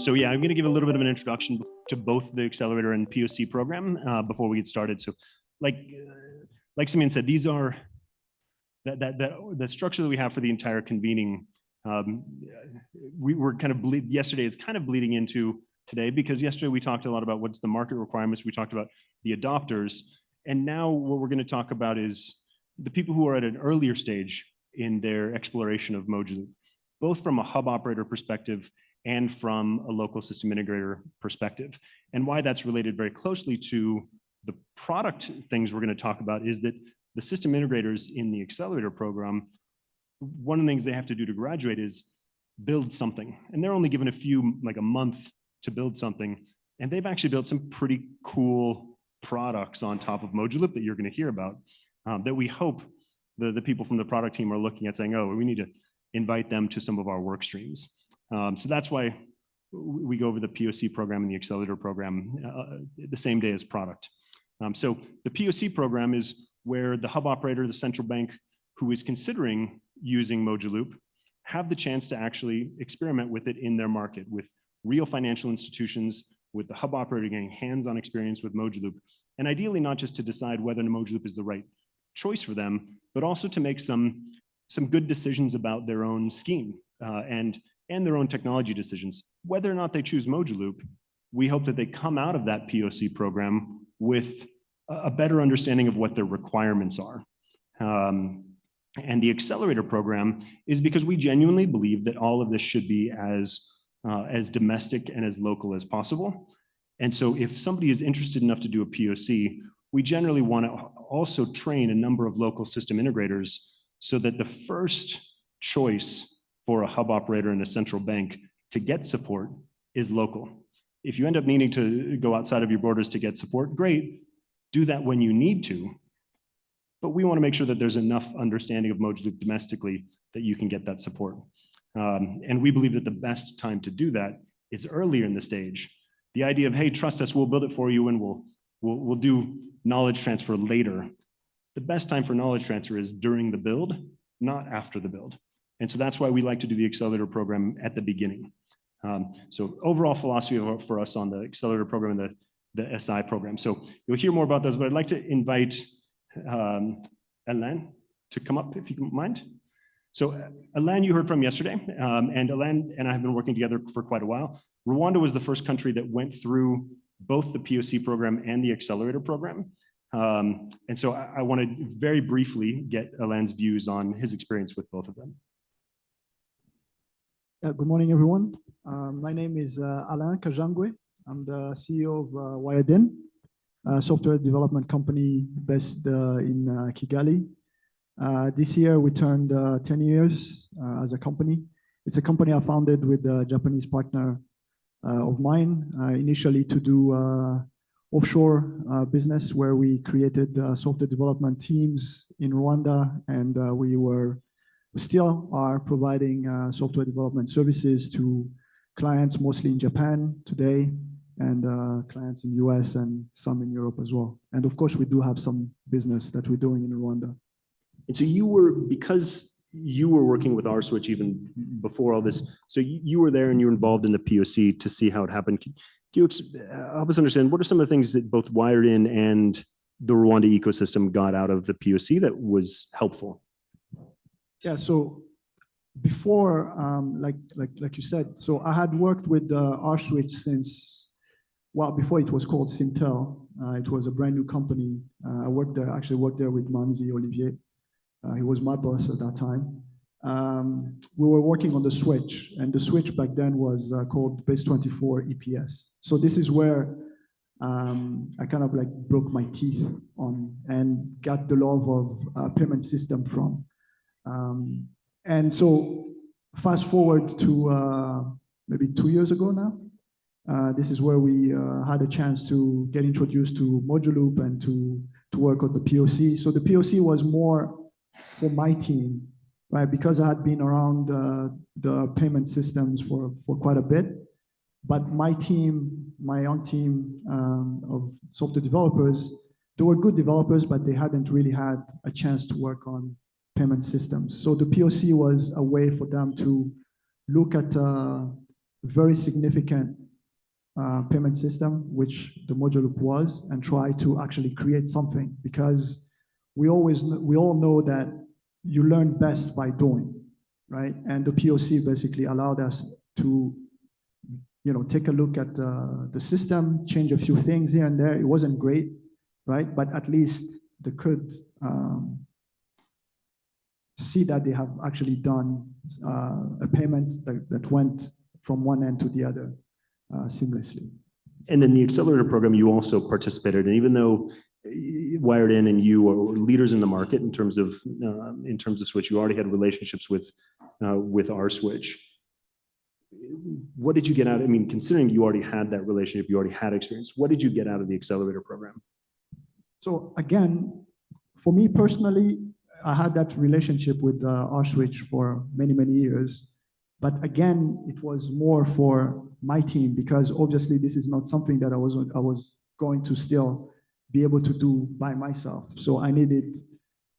So yeah, I'm going to give a little bit of an introduction to both the accelerator and POC program before we get started. So like Simeon said, these are the structure that we have for the entire convening. We were kind of yesterday is kind of bleeding into today, because yesterday we talked a lot about what's the market requirements. We talked about the adopters. And now what we're going to talk about is the people who are at an earlier stage in their exploration of Mojaloop, both from a hub operator perspective and from a local system integrator perspective. And why that's related very closely to the product things we're going to talk about is that the system integrators in the accelerator program, one of the things they have to do to graduate is build something. And they're only given like a month to build something. And they've actually built some pretty cool products on top of Mojaloop that you're going to hear about, that we hope the people from the product team are looking at saying, oh, we need to invite them to some of our work streams. So that's why we go over the POC program and the accelerator program the same day as product. So the POC program is where the hub operator, the central bank who is considering using Mojaloop, have the chance to actually experiment with it in their market with real financial institutions, with the hub operator getting hands-on experience with Mojaloop, and ideally not just to decide whether Mojaloop is the right choice for them, but also to make some good decisions about their own scheme and their own technology decisions. Whether or not they choose Mojaloop, we hope that they come out of that POC program with a better understanding of what their requirements are. And the accelerator program is because we genuinely believe that all of this should be as domestic and as local as possible. And so if somebody is interested enough to do a POC, we generally want to also train a number of local system integrators so that the first choice for a hub operator and a central bank to get support is local. If you end up needing to go outside of your borders to get support, great, do that when you need to. But we want to make sure that there's enough understanding of Mojaloop domestically that you can get that support. And we believe that the best time to do that is earlier in the stage. The idea of, hey, trust us, we'll build it for you and we'll do knowledge transfer later. The best time for knowledge transfer is during the build, not after the build. And so that's why we like to do the accelerator program at the beginning. So overall philosophy for us on the accelerator program and the SI program. So you'll hear more about those, but I'd like to invite Alain to come up, if you don't mind. So Alain, you heard from yesterday, and Alain and I have been working together for quite a while. Rwanda was the first country that went through both the POC program and the accelerator program. And so I want to very briefly get Alain's views on his experience with both of them. Good morning, everyone. My name is Alain Kajangwe. I'm the CEO of Wiredin, a software development company based in Kigali. This year, we turned 10 years as a company. It's a company I founded with a Japanese partner of mine, initially to do offshore business, where we created software development teams in Rwanda, and we still are providing software development services to clients mostly in Japan today, and clients in the US and some in Europe as well. And of course, we do have some business that we're doing in Rwanda. And so because you were working with RSwitch even before all this, so you were there and you were involved in the POC to see how it happened. Can you help us understand, what are some of the things that both Wiredin and the Rwanda ecosystem got out of the POC that was helpful? Yeah, so before, like you said, so I had worked with RSwitch since, well, before it was called Simtel. It was a brand new company. I actually worked there with Manzi Olivier. He was my boss at that time. We were working on the switch, and the switch back then was called Base24 EPS. So this is where I kind of like broke my teeth on and got the love of payment system from. And so fast forward to maybe 2 years ago now, this is where we had a chance to get introduced to Mojaloop and to work on the POC. So the POC was more for my team, right? Because I had been around the payment systems for quite a bit, but my team, my own team of software developers, they were good developers, but they hadn't really had a chance to work on payment systems. So the POC was a way for them to look at very significant payment system, which the Mojaloop was, and try to actually create something, because we all know that you learn best by doing, right? And the POC basically allowed us to, take a look at the system, change a few things here and there. It wasn't great, right? But at least they could see that they have actually done a payment that went from one end to the other seamlessly. And then the accelerator program, you also participated, and even though Wired In and you are leaders in the market in terms of Switch, you already had relationships with our Switch. What did you get out? I mean, considering you already had that relationship, you already had experience, what did you get out of the accelerator program? So again, for me personally, I had that relationship with our Switch for many, many years. But again, it was more for my team, because obviously this is not something that I was going to still be able to do by myself. So I needed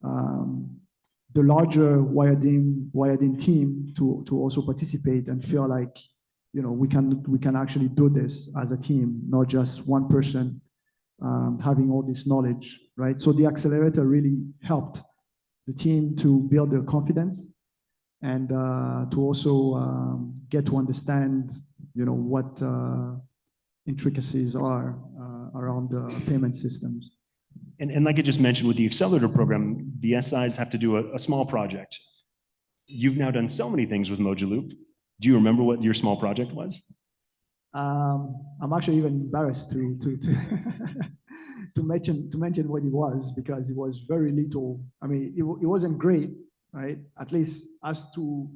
the larger Wired In team to also participate and feel like, we can actually do this as a team, not just one person having all this knowledge, right? So the accelerator really helped the team to build their confidence and to also get to understand, what intricacies are around the payment systems. And like I just mentioned with the accelerator program, the SIs have to do a small project. You've now done so many things with Mojaloop. Do you remember what your small project was? I'm actually even embarrassed to to mention what it was, because it was very little. I mean, it wasn't great, right? At least as to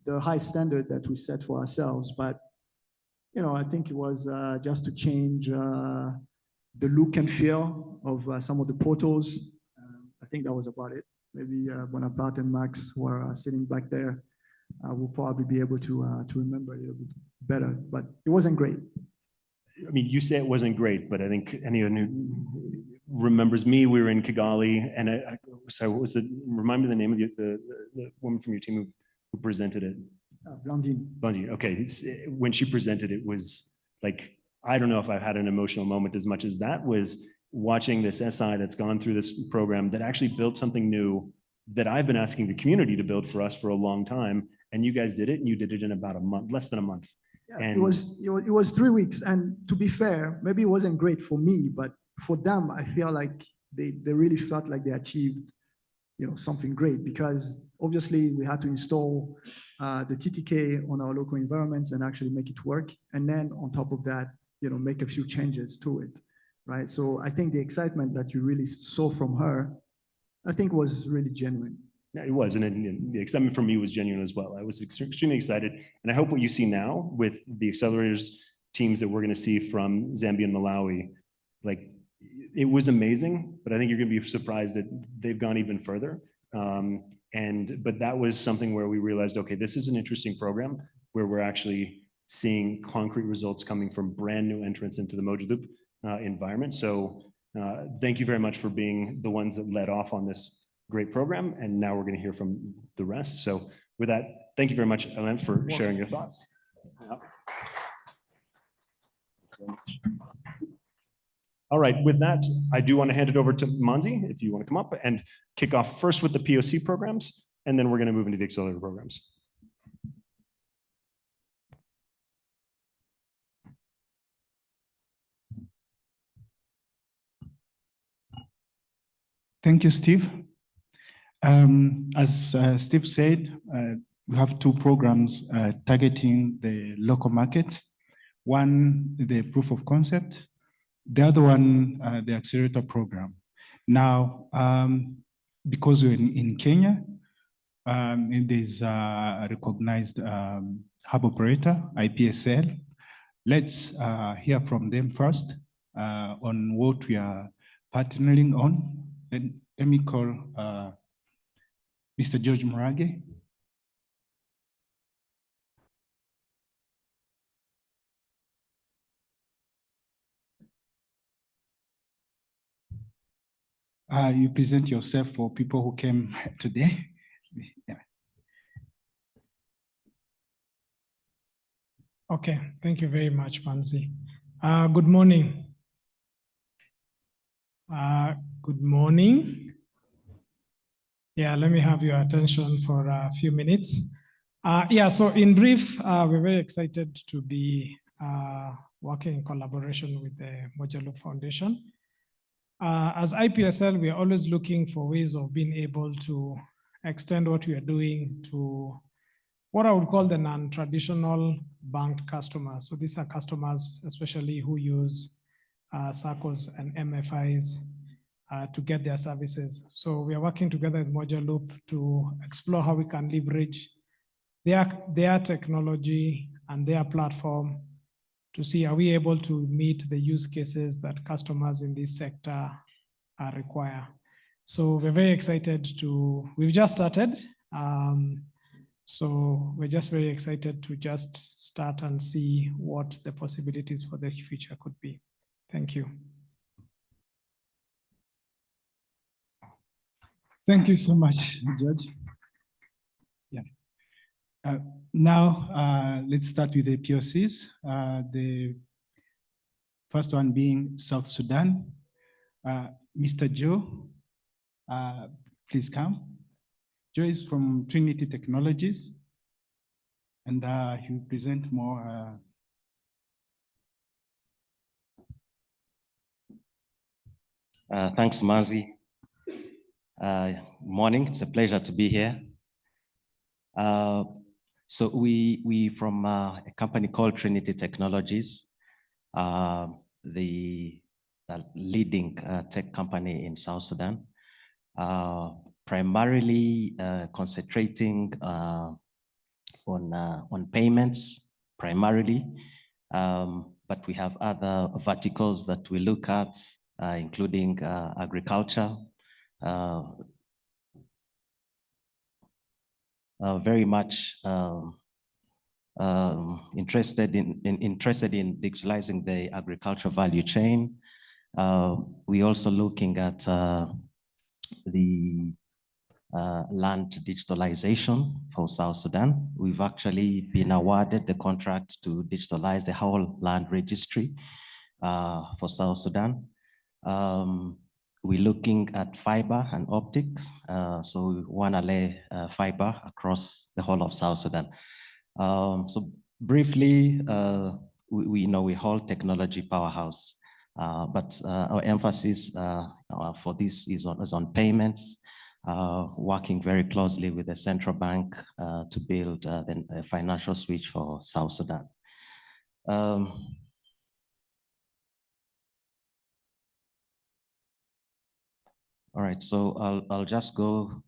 the high standard that we set for ourselves. But I think it was just to change the look and feel of some of the portals. I think that was about it. Maybe Bonaparte and Max, who are sitting back there, will probably be able to remember a little bit better. But it wasn't great. I mean, you say it wasn't great, but I think anyone who remembers me, we were in Kigali, and sorry, what was remind me the name of the woman from your team who presented it? Blandine. Blandine, okay. When she presented, it was like, I don't know if I've had an emotional moment as much as that was watching this SI that's gone through this program that actually built something new that I've been asking the community to build for us for a long time. And you guys did it, and you did it in about a month, less than a month. Yeah, it was 3 weeks. And to be fair, maybe it wasn't great for me, but for them, I feel like they really felt like they achieved something great, because obviously we had to install the TTK on our local environments and actually make it work. And then on top of that, make a few changes to it, right? So I think the excitement that you really saw from her, I think was really genuine. Yeah, it was. And the excitement from me was genuine as well. I was extremely excited. And I hope what you see now with the accelerators teams that we're going to see from Zambia and Malawi, like, it was amazing, but I think you're going to be surprised that they've gone even further. But that was something where we realized, okay, this is an interesting program where we're actually seeing concrete results coming from brand new entrants into the Mojaloop environment. So thank you very much for being the ones that led off on this great program. And now we're going to hear from the rest. So with that, thank you very much, Alain, for sharing your thoughts. All right, with that, I do want to hand it over to Manzi, if you want to come up and kick off first with the POC programs, and then we're going to move into the accelerator programs. Thank you, Steve. As Steve said, we have 2 programs targeting the local market. One, the proof of concept. The other one, the accelerator program. Now, because we're in Kenya, and there's a recognized hub operator, IPSL, let's hear from them first on what we are partnering on. Let me call Mr. George Murage. You present yourself for people who came today. Yeah. Okay, thank you very much, Manzi. Good morning. Good morning. Yeah, let me have your attention for a few minutes. So in brief, we're very excited to be working in collaboration with the Mojaloop Foundation. As IPSL, we are always looking for ways of being able to extend what we are doing to what I would call the non-traditional banked customers. So these are customers, especially who use SACCOs and MFIs to get their services. So we are working together with Mojaloop to explore how we can leverage their technology and their platform to see, are we able to meet the use cases that customers in this sector require. So we're very excited we've just started. So we're just very excited to just start and see what the possibilities for the future could be. Thank you. Thank you so much, George. Yeah. Now, let's start with the POCs. The first one being South Sudan. Mr. Joe, please come. Joe is from Trinity Technologies, and he will present more. Thanks, Manzi. Morning, it's a pleasure to be here. So we from a company called Trinity Technologies, the leading tech company in South Sudan, primarily concentrating on payments primarily, but we have other verticals that we look at, including agriculture. Very much interested in digitalizing the agricultural value chain. We're also looking at the land digitalization for South Sudan. We've actually been awarded the contract to digitalize the whole land registry for South Sudan. We're looking at fiber and optics. So we want to lay fiber across the whole of South Sudan. So briefly, we know we hold technology powerhouse, but our emphasis for this is on payments, working very closely with the central bank to build the financial switch for South Sudan. All right, so I'll just go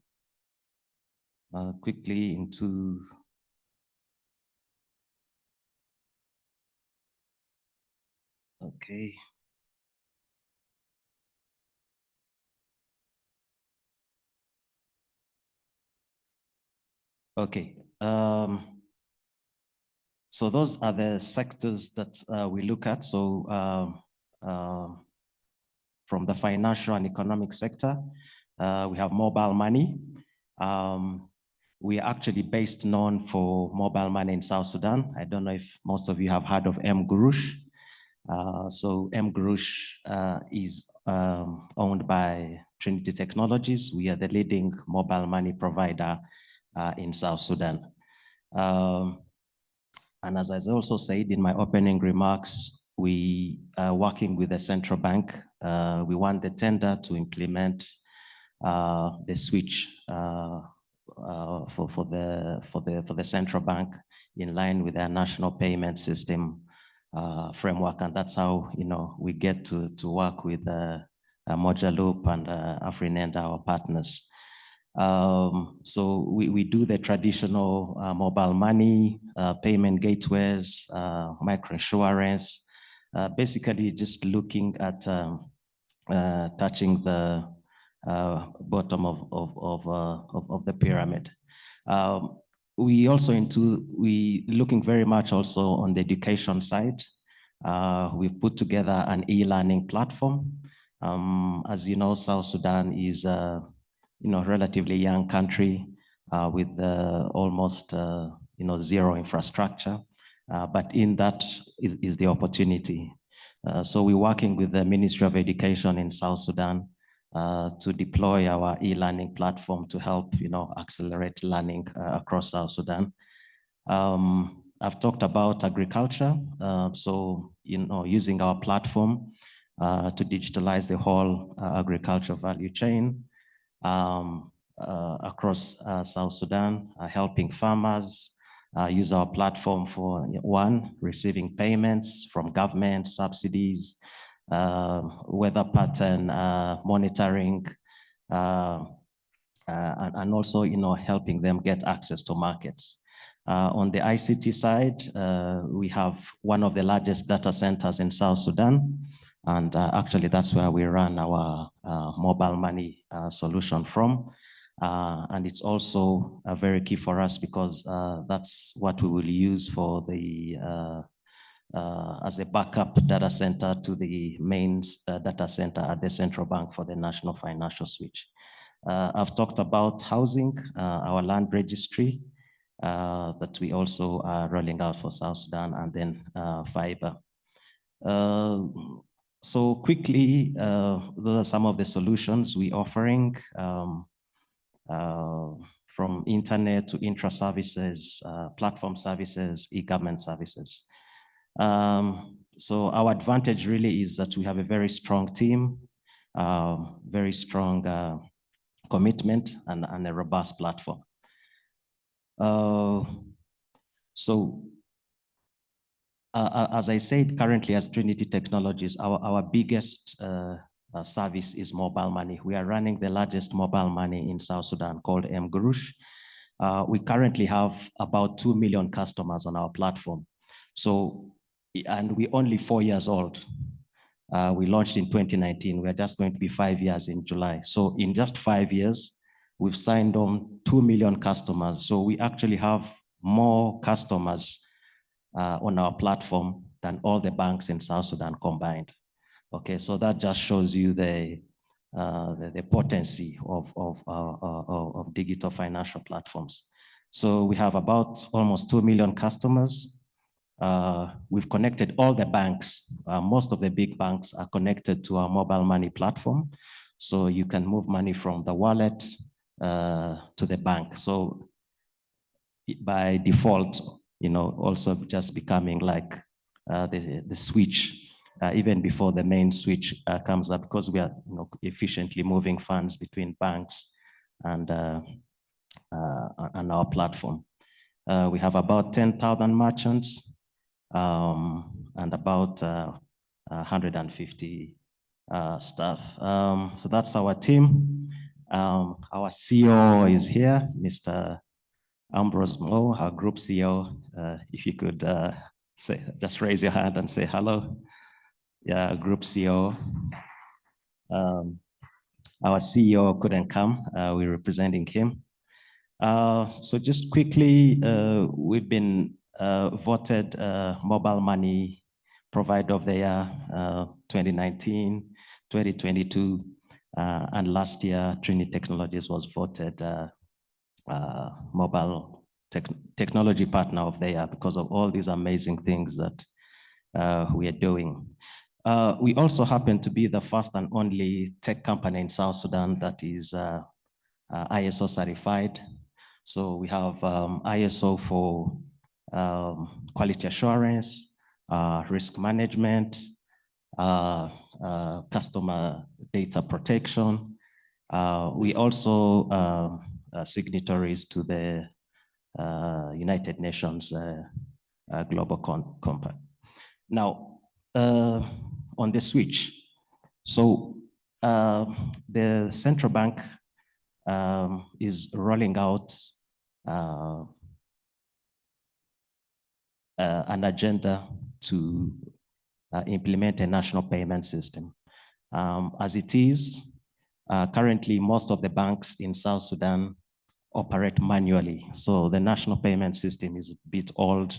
quickly into okay. Okay. So those are the sectors that we look at. So from the financial and economic sector, we have mobile money. We are actually based known for mobile money in South Sudan. I don't know if most of you have heard of mGurush. So mGurush is owned by Trinity Technologies. We are the leading mobile money provider in South Sudan. And as I also said in my opening remarks, we are working with the central bank. We want the tender to implement the switch for the central bank in line with their national payment system framework, and that's how we get to work with Mojaloop and Afrinet, our partners. So we do the traditional mobile money, payment gateways, microinsurance, basically just looking at touching the bottom of the pyramid. We also looking very much also on the education side. We've put together an e-learning platform. As you know, South Sudan is relatively young country with almost zero infrastructure. but in that is the opportunity. So we're working with the Ministry of Education in South Sudan to deploy our e-learning platform to help, accelerate learning across South Sudan. I've talked about agriculture. So, using our platform to digitalize the whole agriculture value chain across South Sudan, helping farmers use our platform for receiving payments from government, subsidies, weather pattern monitoring, and also, helping them get access to markets. On the ICT side, we have one of the largest data centers in South Sudan. And actually, that's where we run our mobile money solution from. And it's also very key for us because that's what we will use for the as a backup data center to the main data center at the central bank for the national financial switch. I've talked about housing, our land registry that we also are rolling out for South Sudan, and then fiber. So quickly, those are some of the solutions we're offering, from internet to intra services, platform services, e-government services. So our advantage really is that we have a very strong team, very strong commitment, and a robust platform. As I said, currently as Trinity Technologies, our biggest service is mobile money. We are running the largest mobile money in South Sudan called mGurush. We currently have about 2 million customers on our platform. So, and we're only 4 years old. We launched in 2019. We're just going to be 5 years in July. So in just 5 years, we've signed on 2 million customers. So we actually have more customers on our platform than all the banks in South Sudan combined. Okay, so that just shows you the potency of digital financial platforms. So we have about almost 2 million customers. We've connected all the banks. Most of the big banks are connected to our mobile money platform. So you can move money from the wallet to the bank. So by default, also just becoming like the switch, even before the main switch comes up, because we are efficiently moving funds between banks and our platform. We have about 10,000 merchants and about 150 staff. So that's our team. Our CEO is here, Mr. Ambrose Mo, our group CEO. If you could just raise your hand and say hello. Yeah, group CEO. Our CEO couldn't come. We're representing him. So just quickly, we've been voted mobile money provider of the year 2019, 2022, and last year Trinity Technologies was voted mobile technology partner of the year because of all these amazing things that we are doing. We also happen to be the first and only tech company in South Sudan that is ISO certified. So we have ISO for quality assurance, risk management, customer data protection. We also signatories to the United Nations Global Compact. Now, on the switch, so the central bank is rolling out an agenda to implement a national payment system. As it is, currently most of the banks in South Sudan operate manually. So the national payment system is a bit old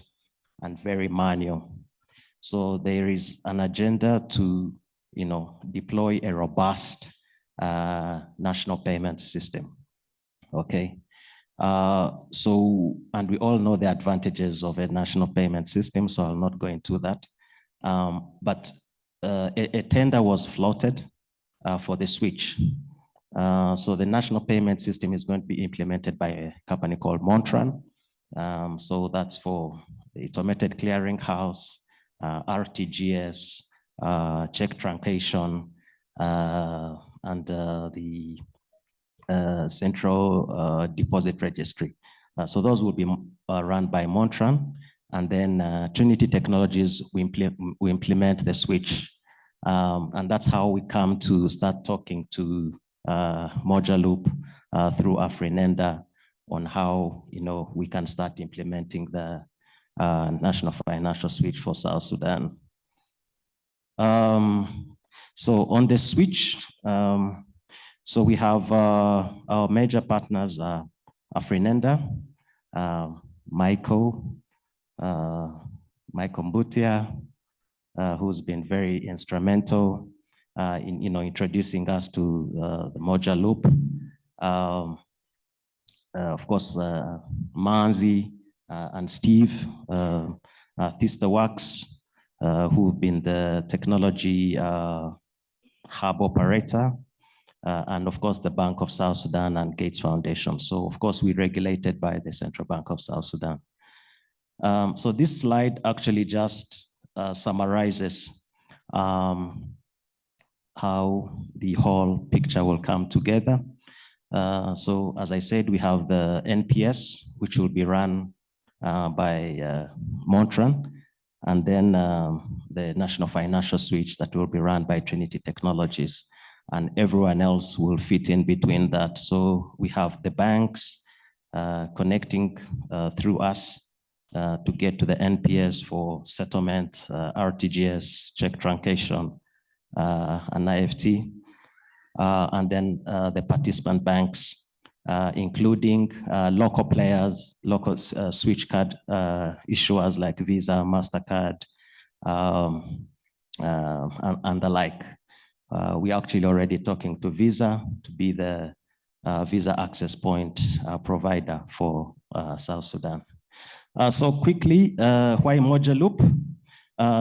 and very manual. So there is an agenda to, deploy a robust national payment system. Okay. And we all know the advantages of a national payment system, so I'll not go into that. But a tender was floated for the switch. So the national payment system is going to be implemented by a company called Montran. So that's for the automated clearing house, RTGS, check truncation, and the central deposit registry. So those will be run by Montran, and then Trinity Technologies, we implement the switch. And that's how we come to start talking to Mojaloop through Afrinenda on how we can start implementing the national financial switch for South Sudan. So on the switch, so we have our major partners, Afrinenda, Michael Mbutia, who's been very instrumental in introducing us to the Mojaloop. Of course, Manzi and Steve, ThistaWorks, who've been the technology hub operator, and of course the Bank of South Sudan and Gates Foundation. So of course we're regulated by the Central Bank of South Sudan. So this slide actually just summarizes how the whole picture will come together. So as I said, we have the NPS, which will be run by Montran, and then the National Financial Switch that will be run by Trinity Technologies, and everyone else will fit in between that. So we have the banks connecting through us to get to the NPS for settlement, RTGS, check truncation, and IFT. And then the participant banks, including local players, local switch card issuers like Visa, MasterCard, and the like. We're actually already talking to Visa to be the Visa access point provider for South Sudan. So quickly, why Mojaloop?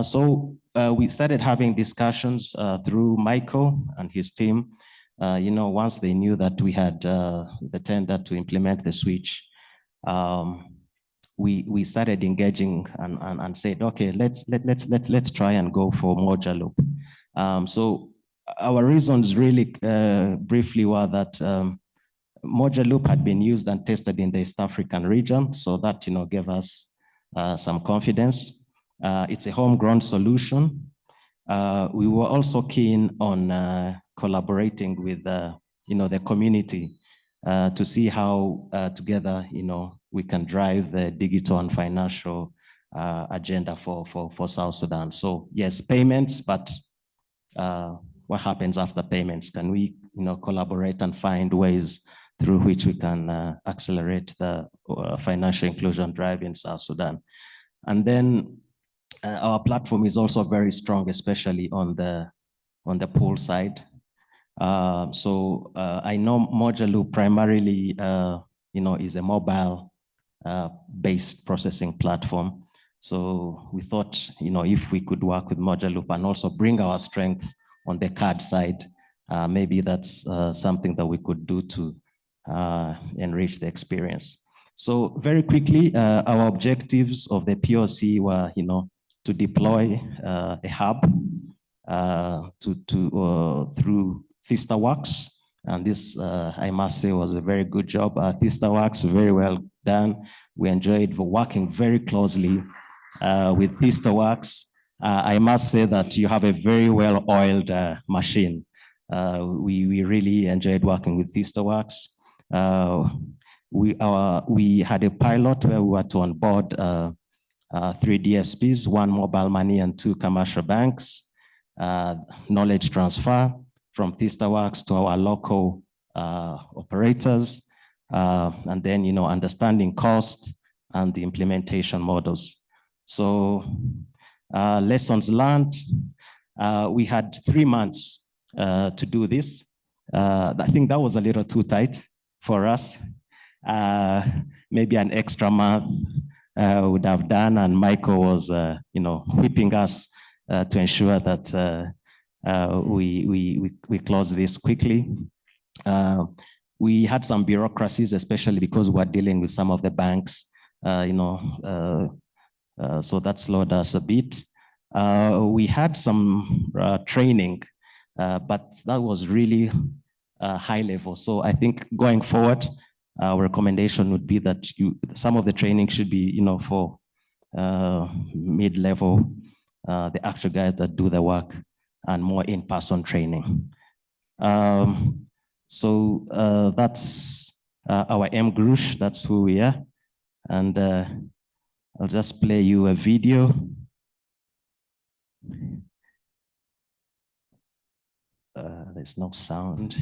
So we started having discussions through Michael and his team. Once they knew that we had the tender to implement the switch, we started engaging and said, okay, let's try and go for Mojaloop. So our reasons really briefly were that Mojaloop had been used and tested in the East African region, so that gave us some confidence. It's a homegrown solution. We were also keen on collaborating with the community to see how together we can drive the digital and financial agenda for South Sudan. So yes, payments, but what happens after payments? Can we collaborate and find ways through which we can accelerate the financial inclusion drive in South Sudan? And then our platform is also very strong, especially on the pool side. So I know Mojaloop primarily is a mobile based processing platform. So we thought if we could work with Mojaloop and also bring our strength on the card side, maybe that's something that we could do to enrich the experience. So very quickly, our objectives of the POC were, to deploy a hub through ThistaWorks, and this I must say was a very good job. ThistaWorks, very well done. We enjoyed working very closely with ThistaWorks. I must say that you have a very well-oiled machine. We really enjoyed working with ThistaWorks. We had a pilot where we were to onboard 3 DSPs, 1 mobile money and 2 commercial banks, knowledge transfer from ThistaWorks to our local operators, and then understanding cost and the implementation models. So lessons learned, we had 3 months to do this. I think that was a little too tight for us. maybe an extra month would have done, and Michael was, whipping us to ensure that we close this quickly. We had some bureaucracies, especially because we're dealing with some of the banks, so that slowed us a bit. We had some training, but that was really high level. So I think going forward, our recommendation would be that some of the training should be, for mid-level, the actual guys that do the work, and more in-person training. So that's our M Grush, that's who we are. And I'll just play you a video. There's no sound.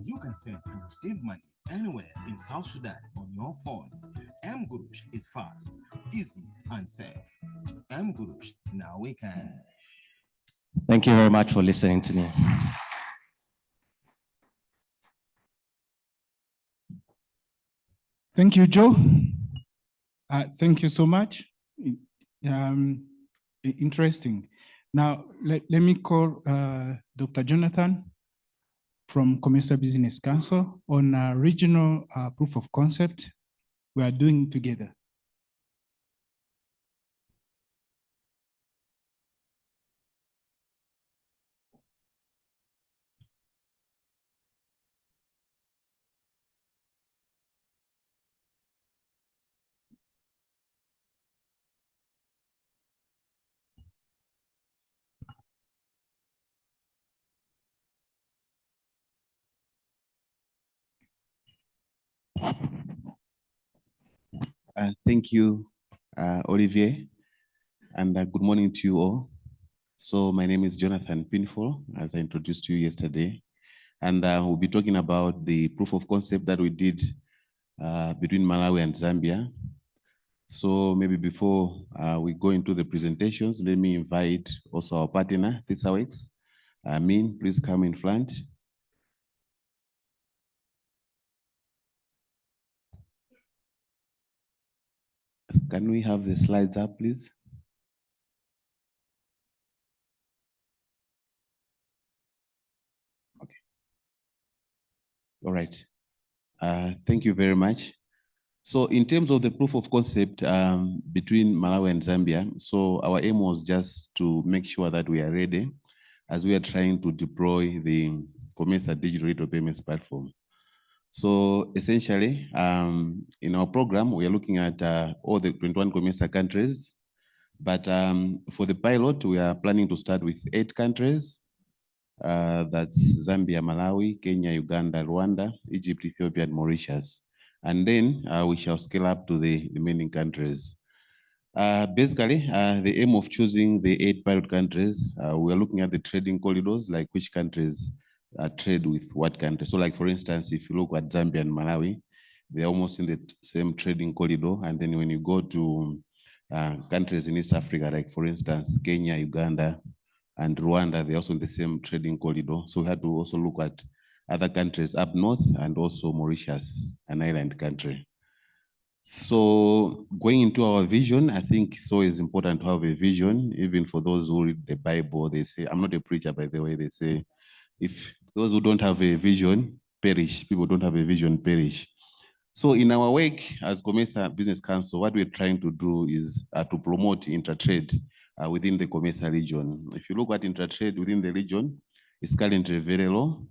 You can send and receive money anywhere in South Sudan on your phone. M-Gurush is fast, easy, and safe. M-Gurush, now we can. Thank you very much for listening to me. Thank you, Joe. Thank you so much. Interesting. Now, let me call Dr. Jonathan from Commercial Business Council on a regional proof of concept we are doing together. Thank you, Olivier, and good morning to you all. So my name is Jonathan Pinful, as I introduced to you yesterday, and we'll be talking about the proof of concept that we did between Malawi and Zambia. So maybe before we go into the presentations, let me invite also our partner, ThisaWorks. Min, please come in front. Can we have the slides up, please? Okay. All right. Thank you very much. So in terms of the proof of concept between Malawi and Zambia, so our aim was just to make sure that we are ready as we are trying to deploy the COMESA digital retail payments platform. So essentially, in our program, we are looking at all the 21 COMESA countries, but for the pilot, we are planning to start with 8 countries. That's Zambia, Malawi, Kenya, Uganda, Rwanda, Egypt, Ethiopia, and Mauritius. And then we shall scale up to the remaining countries. Basically, the aim of choosing the 8 pilot countries, we are looking at the trading corridors, like which countries trade with what country. So like, for instance, if you look at Zambia and Malawi, they're almost in the same trading corridor. And then when you go to countries in East Africa, like for instance, Kenya, Uganda, and Rwanda, they're also in the same trading corridor. So we had to also look at other countries up north and also Mauritius, an island country. So going into our vision, I think it's always important to have a vision. Even for those who read the Bible, they say, I'm not a preacher, by the way, they say, if those who don't have a vision perish, people don't have a vision perish. So in our work as COMESA Business Council, what we're trying to do is to promote intertrade within the COMESA region. If you look at intertrade within the region, it's currently very low.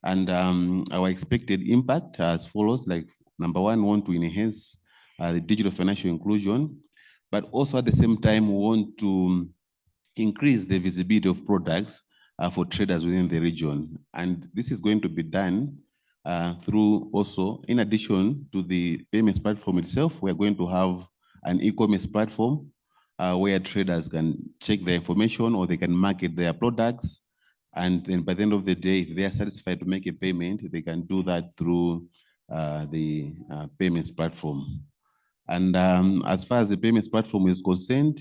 And our expected impact as follows, like number one, we want to enhance the digital financial inclusion, but also at the same time, we want to increase the visibility of products for traders within the region. And this is going to be done through also, in addition to the payments platform itself, we're going to have an e-commerce platform where traders can check their information or they can market their products. And then by the end of the day, if they are satisfied to make a payment, they can do that through the payments platform. And as far as the payments platform is concerned,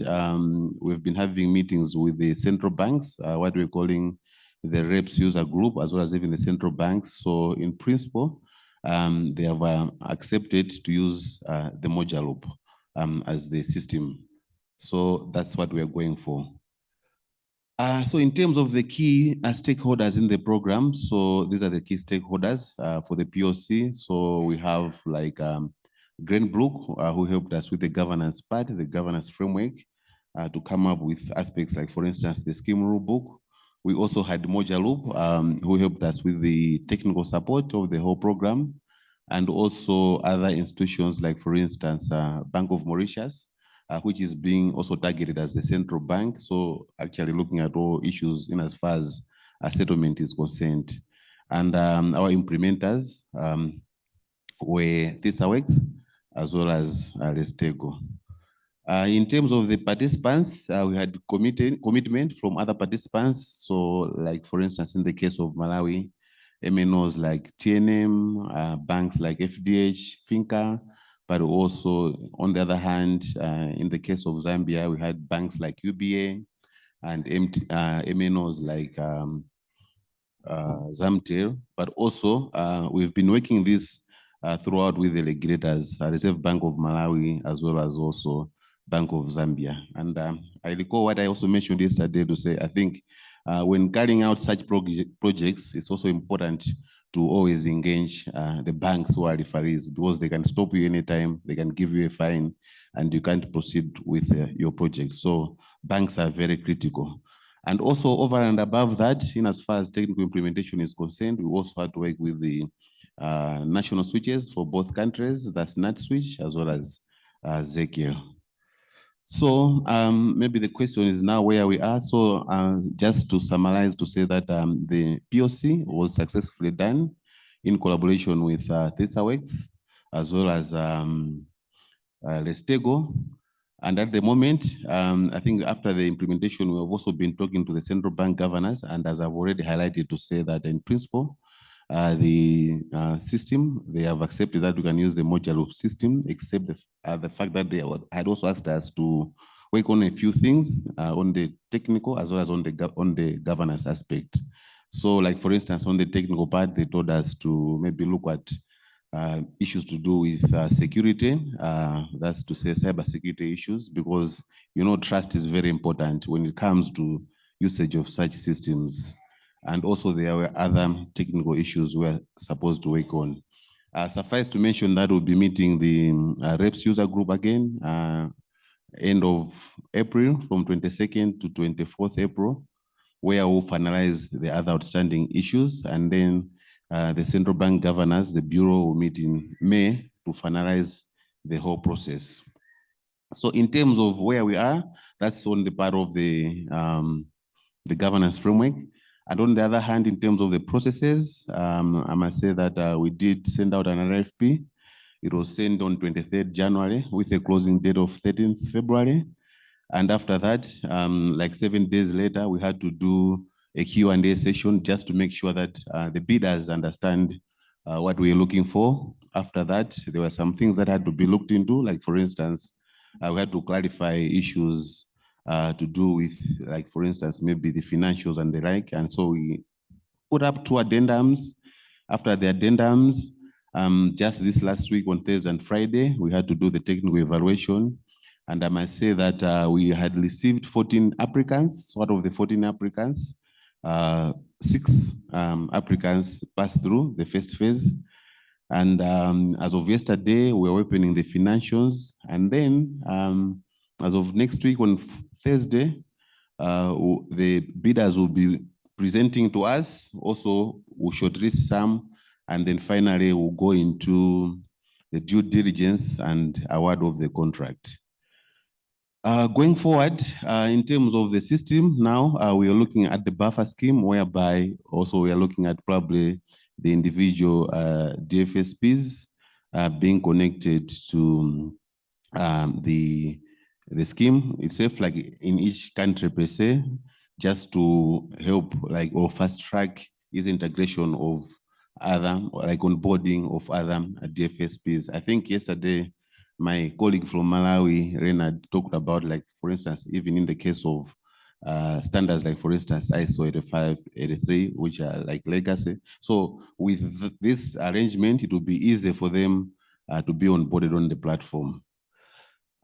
we've been having meetings with the central banks, what we're calling the REPS user group, as well as even the central banks. So in principle, they have accepted to use the Mojaloop as the system. So that's what we're going for. So in terms of the key stakeholders in the program, so these are the key stakeholders for the POC. So we have like Greenbrook, who helped us with the governance part, the governance framework, to come up with aspects like, for instance, the scheme rule book. We also had Mojaloop, who helped us with the technical support of the whole program, and also other institutions like, for instance, Bank of Mauritius, which is being also targeted as the central bank. So actually looking at all issues in as far as a settlement is concerned. And our implementers were ThisaWorks as well as Lestego. In terms of the participants, we had commitment from other participants. So like, for instance, in the case of Malawi, MNOs like TNM, banks like FDH, Finca, but also on the other hand, in the case of Zambia, we had banks like UBA and MNOs like Zamtel, but also we've been working this throughout with the regulators, Reserve Bank of Malawi, as well as also Bank of Zambia. And I recall what I also mentioned yesterday to say, I think when carrying out such projects, it's also important to always engage the banks who are referees, because they can stop you anytime, they can give you a fine, and you can't proceed with your project. So banks are very critical. And also over and above that, in as far as technical implementation is concerned, we also had to work with the national switches for both countries, that's NatSwitch as well as Zekiel. So maybe the question is now where we are. So just to summarize, to say that the POC was successfully done in collaboration with ThisaWorks as well as Lestego. And at the moment, I think after the implementation, we have also been talking to the central bank governors. And as I've already highlighted, to say that in principle, the system, they have accepted that we can use the Mojaloop system, except the fact that they had also asked us to work on a few things on the technical as well as on the governance aspect. So like, for instance, on the technical part, they told us to maybe look at issues to do with security, that's to say cyber security issues, because trust is very important when it comes to usage of such systems. And also there were other technical issues we're supposed to work on. Suffice to mention that we'll be meeting the REPS user group again, end of April, from 22nd to 24th April, where we'll finalize the other outstanding issues. And then the central bank governors, the bureau, will meet in May to finalize the whole process. So in terms of where we are, that's on the part of the governance framework. And on the other hand, in terms of the processes, I must say that we did send out an RFP. It was sent on 23rd January with a closing date of 13th February. And after that, like 7 days later, we had to do a Q&A session just to make sure that the bidders understand what we're looking for. After that, there were some things that had to be looked into, like for instance, we had to clarify issues to do with, like, for instance, maybe the financials and the like. And so we put up 2 addendums. After the addendums, just this last week on Thursday and Friday, we had to do the technical evaluation. And I must say that we had received 14 applicants. So out of the 14 applicants, 6 applicants passed through the first phase. And as of yesterday, we're opening the financials. And then as of next week on Thursday, the bidders will be presenting to us also we'll shortlist some, and then finally we'll go into the due diligence and award of the contract. Going forward, in terms of the system now, we are looking at the buffer scheme, whereby also we are looking at probably the individual DFSPs being connected to the scheme itself, like in each country per se, just to help like or fast track is integration of other, like onboarding of other DFSPs. I think yesterday, my colleague from Malawi, Renard, talked about, like, for instance, even in the case of standards, like, for instance, ISO 85, 83, which are like legacy. So with this arrangement, it will be easy for them to be onboarded on the platform.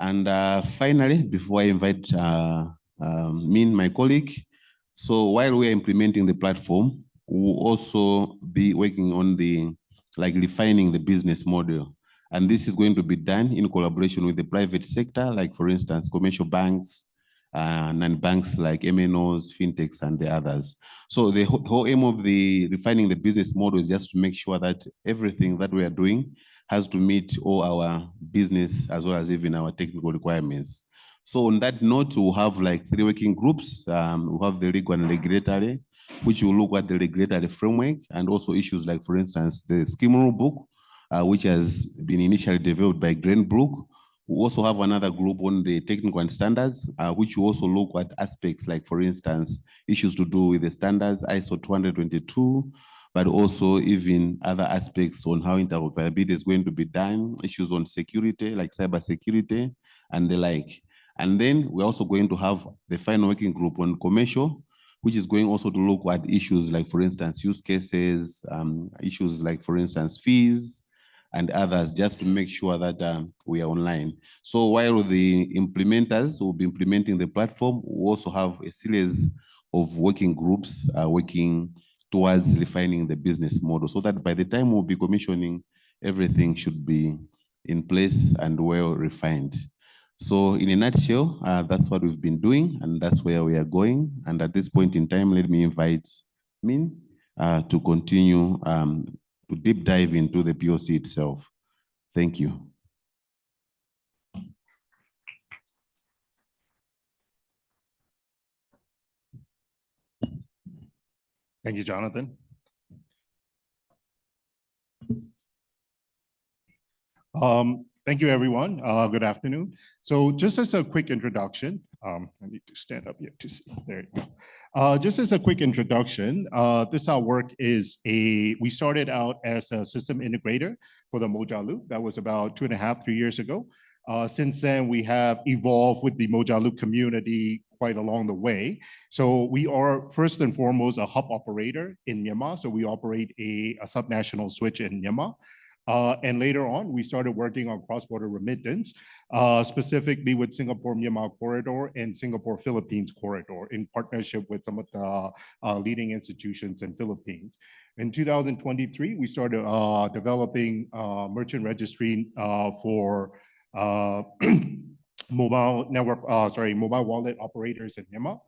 And finally, before I invite Min, my colleague, so while we are implementing the platform, we'll also be working on the, like, refining the business model. And this is going to be done in collaboration with the private sector, like, for instance, commercial banks, and banks like MNOs, fintechs, and the others. So the whole aim of the refining the business model is just to make sure that everything that we are doing has to meet all our business as well as even our technical requirements. So on that note, we'll have like 3 working groups. We'll have the legal and regulatory, which will look at the regulatory framework and also issues like, for instance, the scheme rule book, which has been initially developed by Greenbrook. We also have another group on the technical and standards, which will also look at aspects like, for instance, issues to do with the standards, ISO 222, but also even other aspects on how interoperability is going to be done, issues on security, like cyber security and the like. And then we're also going to have the final working group on commercial, which is going also to look at issues like, for instance, use cases, issues like, for instance, fees, and others, just to make sure that we are online. So while the implementers will be implementing the platform, we also have a series of working groups working towards refining the business model, so that by the time we'll be commissioning, everything should be in place and well refined. So in a nutshell, that's what we've been doing, and that's where we are going. And at this point in time, let me invite Min to continue to deep dive into the POC itself. Thank you. Thank you, Jonathan. Thank you, everyone. Good afternoon. So just as a quick introduction, I need to stand up here to see. There you go. Just as a quick introduction, this our work is we started out as a system integrator for the Mojaloop. That was about 2.5, 3 years ago. Since then, we have evolved with the Mojaloop community quite along the way. So we are first and foremost a hub operator in Myanmar. So we operate a subnational switch in Myanmar. And later on, we started working on cross-border remittance, specifically with Singapore-Myanmar corridor and Singapore-Philippines corridor in partnership with some of the leading institutions in Philippines. In 2023, we started developing merchant registry for mobile wallet operators in Myanmar.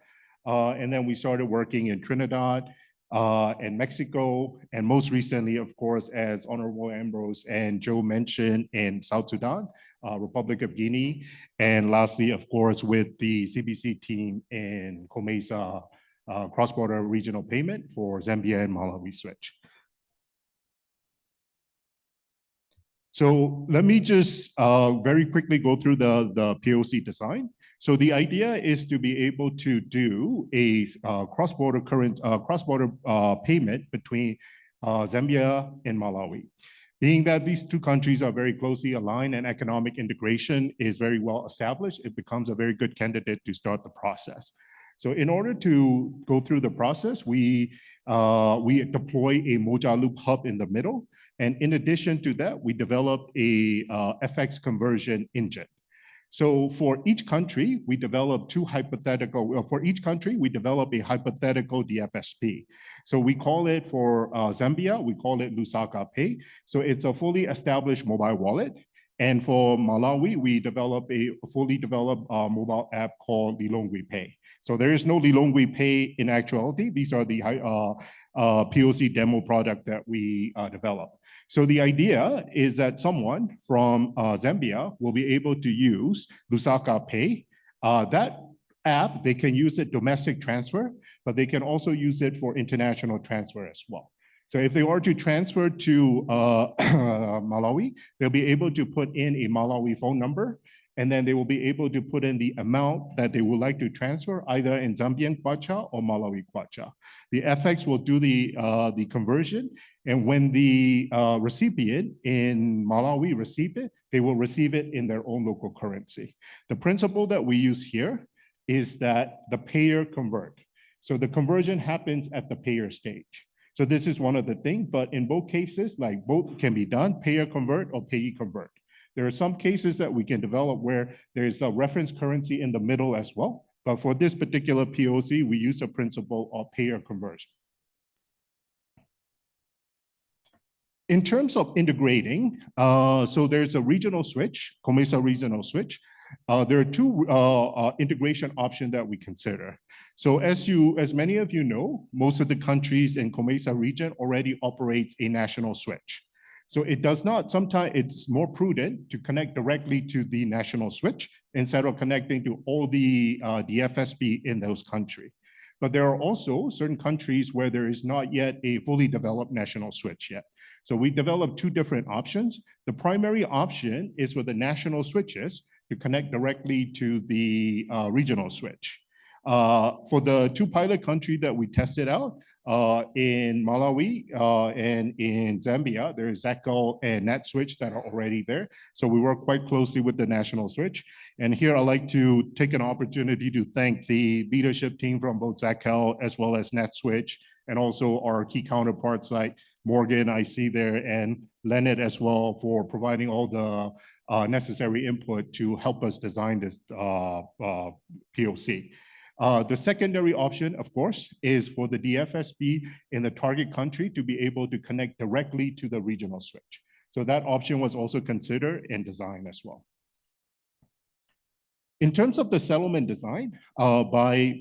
And then we started working in Trinidad, and Mexico, and most recently, of course, as Honorable Ambrose and Joe mentioned, in South Sudan, Republic of Guinea, and lastly, of course, with the CBC team in COMESA, cross-border regional payment for Zambia and Malawi switch. So let me just very quickly go through the POC design. So the idea is to be able to do a cross-border payment between Zambia and Malawi. Being that these two countries are very closely aligned and economic integration is very well established, it becomes a very good candidate to start the process. So in order to go through the process, we deploy a Mojaloop hub in the middle. And in addition to that, we develop a FX conversion engine. So for each country, we develop a hypothetical DFSP. So we call it for Zambia, we call it Lusaka Pay. So it's a fully established mobile wallet. And for Malawi, we developed a fully developed mobile app called Lilongwe Pay. So there is no Lilongwe Pay in actuality. These are the POC demo product that we developed. So the idea is that someone from Zambia will be able to use Lusaka Pay. That app, they can use it domestic transfer, but they can also use it for international transfer as well. So if they were to transfer to Malawi, they'll be able to put in a Malawi phone number, and then they will be able to put in the amount that they would like to transfer either in Zambian kwacha or Malawi kwacha. The FX will do the conversion, and when the recipient in Malawi receive it, they will receive it in their own local currency. The principle that we use here is that the payer convert. So the conversion happens at the payer stage. So this is one of the things, but in both cases, like both can be done, payer convert or payee convert. There are some cases that we can develop where there's a reference currency in the middle as well. But for this particular POC, we use a principle of payer conversion. In terms of integrating, so there's a regional switch, COMESA regional switch. There are two integration options that we consider. So as many of you know, most of the countries in COMESA region already operates a national switch. So it does not, sometimes it's more prudent to connect directly to the national switch instead of connecting to all the DFSP in those countries. But there are also certain countries where there is not yet a fully developed national switch yet. So we developed two different options. The primary option is for the national switches to connect directly to the regional switch. For the two pilot countries that we tested out, in Malawi and in Zambia, there is ZACL and NetSwitch that are already there. So we work quite closely with the national switch. And here I'd like to take an opportunity to thank the leadership team from both ZACL as well as NetSwitch, and also our key counterparts like Morgan, I see there, and Leonard as well, for providing all the necessary input to help us design this POC. The secondary option, of course, is for the DFSP in the target country to be able to connect directly to the regional switch. So that option was also considered and designed as well. In terms of the settlement design, by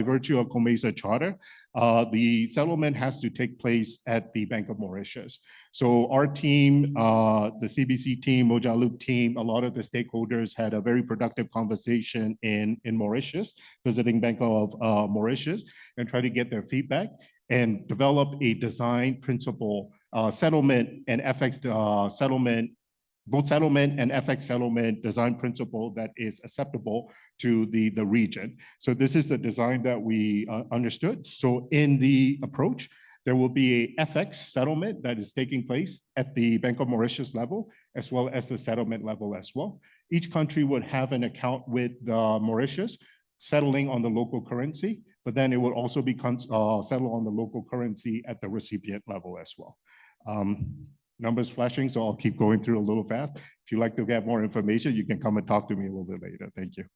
virtue of COMESA charter, the settlement has to take place at the Bank of Mauritius. So our team, the CBC team, Mojaloop team, a lot of the stakeholders had a very productive conversation in Mauritius, visiting Bank of Mauritius, and try to get their feedback and develop a design principle, settlement and FX settlement, both settlement and FX settlement design principle that is acceptable to the region. So this is the design that we understood. So in the approach, there will be a FX settlement that is taking place at the Bank of Mauritius level, as well as the settlement level as well. Each country would have an account with Mauritius settling on the local currency, but then it will also be settled on the local currency at the recipient level as well. Numbers flashing, so I'll keep going through a little fast. If you'd like to get more information, you can come and talk to me a little bit later. Thank you.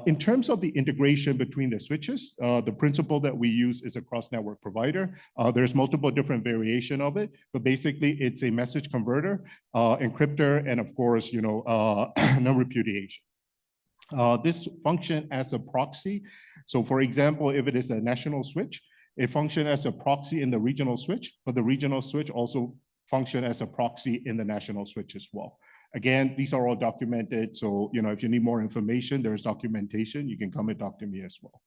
In terms of the integration between the switches, the principle that we use is a cross-network provider. There's multiple different variation of it, but basically it's a message converter, encryptor, and of course, non-repudiation. This function as a proxy. So for example, if it is a national switch, it functions as a proxy in the regional switch, but the regional switch also function as a proxy in the national switch as well. Again, these are all documented. So, if you need more information, there's documentation. You can come and talk to me as well.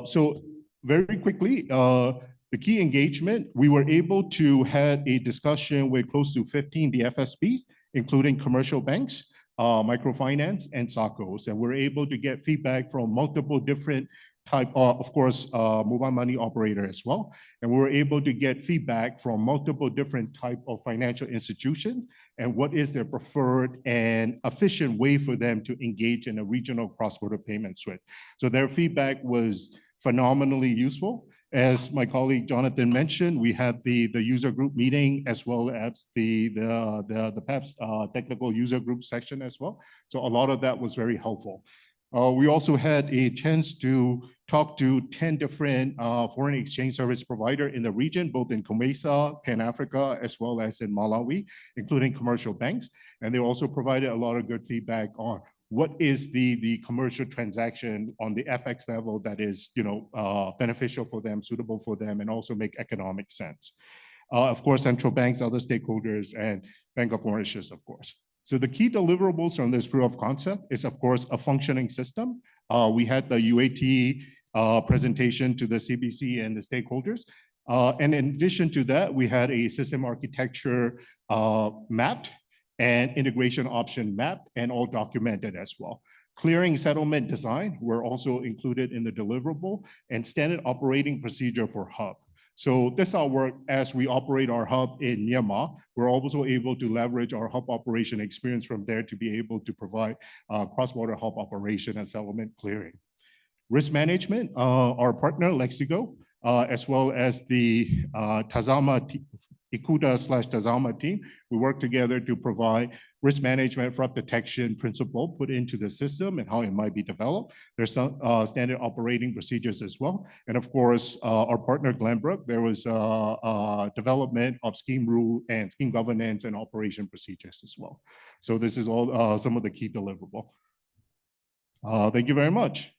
So very quickly, the key engagement, we were able to have a discussion with close to 15 DFSPs, including commercial banks, microfinance, and SACCOs. And we're able to get feedback from multiple different type of course, mobile money operator as well. And we were able to get feedback from multiple different type of financial institutions and what is their preferred and efficient way for them to engage in a regional cross-border payment switch. So their feedback was phenomenally useful. As my colleague Jonathan mentioned, we had the user group meeting as well as the PEPS technical user group section as well. So a lot of that was very helpful. We also had a chance to talked to 10 different foreign exchange service provider in the region, both in COMESA, Pan-Africa, as well as in Malawi, including commercial banks. And they also provided a lot of good feedback on what is the commercial transaction on the FX level that is, beneficial for them, suitable for them, and also make economic sense. Of course, central banks, other stakeholders, and Bank of Mauritius, of course. So the key deliverables from this proof of concept is, of course, a functioning system. We had the UAT presentation to the CBC and the stakeholders. And in addition to that, we had a system architecture mapped and integration option mapped and all documented as well. Clearing settlement design were also included in the deliverable and standard operating procedure for hub. So this all work as we operate our hub in Myanmar. We're also able to leverage our hub operation experience from there to be able to provide cross-border hub operation and settlement clearing. Risk management, our partner Lexigo, as well as the Tazama Ikuda/Tazama team, we work together to provide risk management fraud detection principle put into the system and how it might be developed. There's some standard operating procedures as well. And of course, our partner Glenbrook, there was development of scheme rule and scheme governance and operation procedures as well. So this is all some of the key deliverable. Thank you very much.